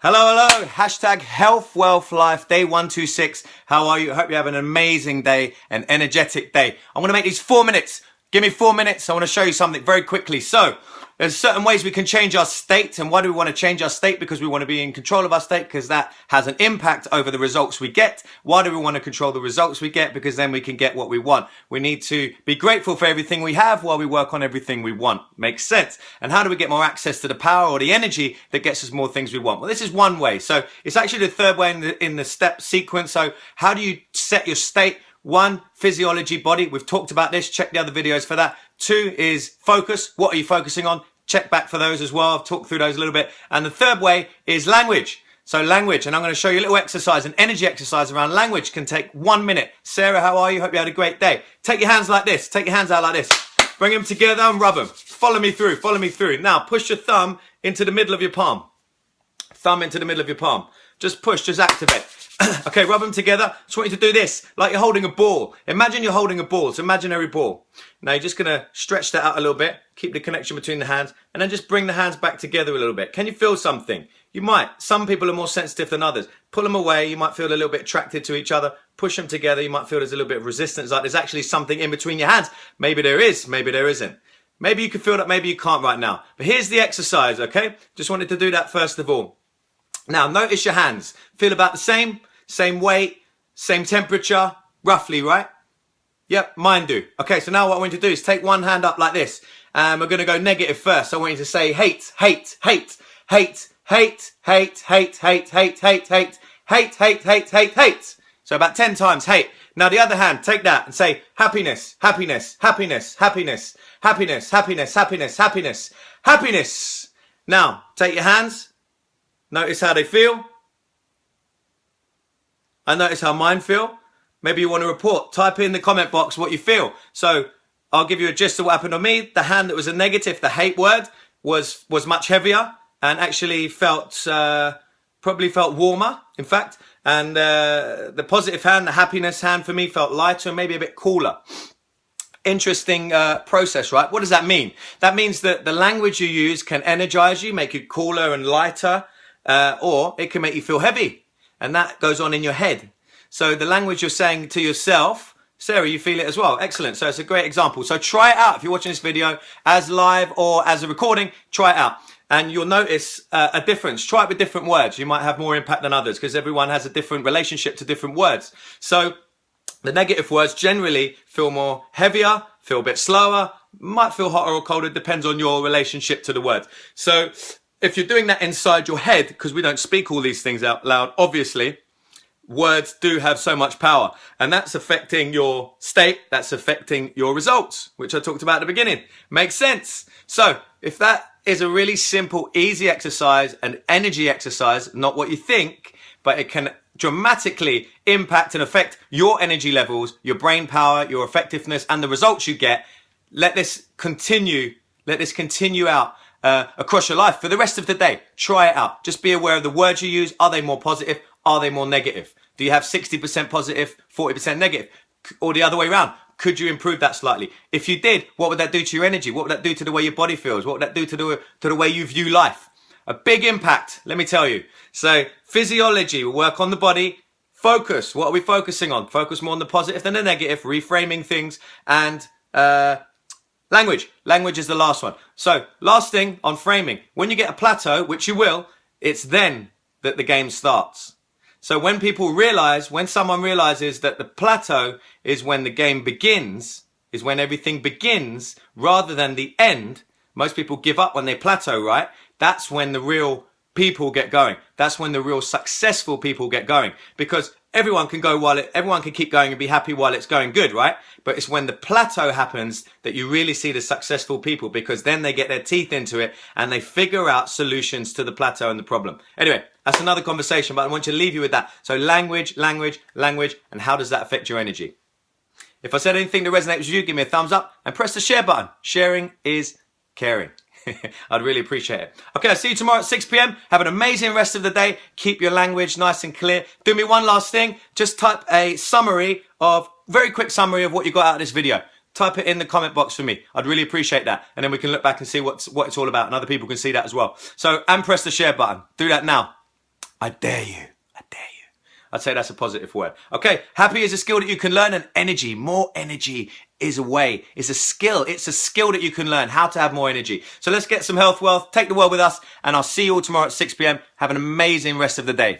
Hello, hello. Hashtag health, wealth, life, Day126. How are you? I hope you have an amazing day, an energetic day. I'm going to make these 4 minutes. Give me 4 minutes. I want to show you something very quickly. So there's certain ways we can change our state. And why do we want to change our state? Because we want to be in control of our state, because that has an impact over the results we get. Why do we want to control the results we get? Because then we can get what we want. We need to be grateful for everything we have while we work on everything we want. Makes sense. And how do we get more access to the power or the energy that gets us more things we want? Well, this is one way. So it's actually the third way in the step sequence. So how do you set your state? 1, physiology, body. We've talked about this. Check the other videos for that. 2 is focus. What are you focusing on? Check back for those as well. I've talked through those a little bit. And the third way is language. So language, and I'm going to show you a little exercise, an energy exercise around language. Can take 1 minute. Sarah, how are you? Hope you had a great day. Take your hands like this. Take your hands out like this. Bring them together and rub them. Follow me through. Follow me through. Now push your thumb into the middle of your palm. Thumb into the middle of your palm. Just push, just activate. Okay, rub them together. Just want you to do this, like you're holding a ball. Imagine you're holding a ball. It's an imaginary ball. Now you're just going to stretch that out a little bit. Keep the connection between the hands. And then just bring the hands back together a little bit. Can you feel something? You might. Some people are more sensitive than others. Pull them away. You might feel a little bit attracted to each other. Push them together. You might feel there's a little bit of resistance. Like there's actually something in between your hands. Maybe there is. Maybe there isn't. Maybe you can feel that. Maybe you can't right now. But here's the exercise, okay? Just wanted to do that first of all. Now, notice your hands. Feel about the same. Same weight, same temperature, roughly, right? Yep, mine do. Okay, so now what I want you to do is take one hand up like this. And we're going to go negative first. I want you to say hate, hate, hate, hate, hate, hate, hate, hate, hate, hate, hate, hate, hate, hate, hate, hate. So about 10 times hate. Now the other hand, take that and say happiness, happiness, happiness, happiness, happiness, happiness, happiness, happiness, happiness. Now, take your hands. Notice how they feel. I notice how mine feel. Maybe you want to report. Type in the comment box what you feel. So I'll give you a gist of what happened on me. The hand that was a negative, the hate word, was much heavier and actually probably felt warmer, in fact. And the positive hand, the happiness hand for me felt lighter and maybe a bit cooler. Interesting process, right? What does that mean? That means that the language you use can energize you, make you cooler and lighter, or it can make you feel heavy. And that goes on in your head. So the language you're saying to yourself, Sarah, you feel it as well. Excellent. So it's a great example. So try it out. If you're watching this video as live or as a recording, try it out. And you'll notice a difference. Try it with different words. You might have more impact than others because everyone has a different relationship to different words. So the negative words generally feel more heavier, feel a bit slower, might feel hotter or colder. Depends on your relationship to the word. So if you're doing that inside your head, because we don't speak all these things out loud, obviously, words do have so much power. And that's affecting your state, that's affecting your results, which I talked about at the beginning. Makes sense. So if that is a really simple, easy exercise, an energy exercise, not what you think, but it can dramatically impact and affect your energy levels, your brain power, your effectiveness, and the results you get. Let this continue out across your life for the rest of the day. Try it out. Just be aware of the words you use. Are they more positive? Are they more negative? Do you have 60% positive, 40% negative? Or the other way around? Could you improve that slightly? If you did, what would that do to your energy? What would that do to the way your body feels? What would that do to the way you view life? A big impact, let me tell you. So physiology, we work on the body. Focus, what are we focusing on? Focus more on the positive than the negative, reframing things, and language. Language is the last one. So last thing on framing. When you get a plateau, which you will, it's then that the game starts. So when someone realizes that the plateau is when the game begins, is when everything begins rather than the end, most people give up when they plateau, right? That's when the real people get going. That's when the real successful people get going, because everyone can keep going and be happy while it's going good, right? But it's when the plateau happens that you really see the successful people, because then they get their teeth into it and they figure out solutions to the plateau and the problem. Anyway, that's another conversation, but I want to leave you with that. So language, language, language, and how does that affect your energy? If I said anything that resonates with you, give me a thumbs up and press the share button. Sharing is caring. I'd really appreciate it. Okay, I'll see you tomorrow at 6 p.m. Have an amazing rest of the day. Keep your language nice and clear. Do me one last thing. Just type a very quick summary of what you got out of this video. Type it in the comment box for me. I'd really appreciate that. And then we can look back and see what it's all about, and other people can see that as well. So, and press the share button. Do that now. I dare you. I dare you. I'd say that's a positive word. Okay, happy is a skill that you can learn, and energy, more energy is a way. It's a skill. It's a skill that you can learn, how to have more energy. So let's get some health wealth, take the world with us, and I'll see you all tomorrow at 6 p.m. Have an amazing rest of the day.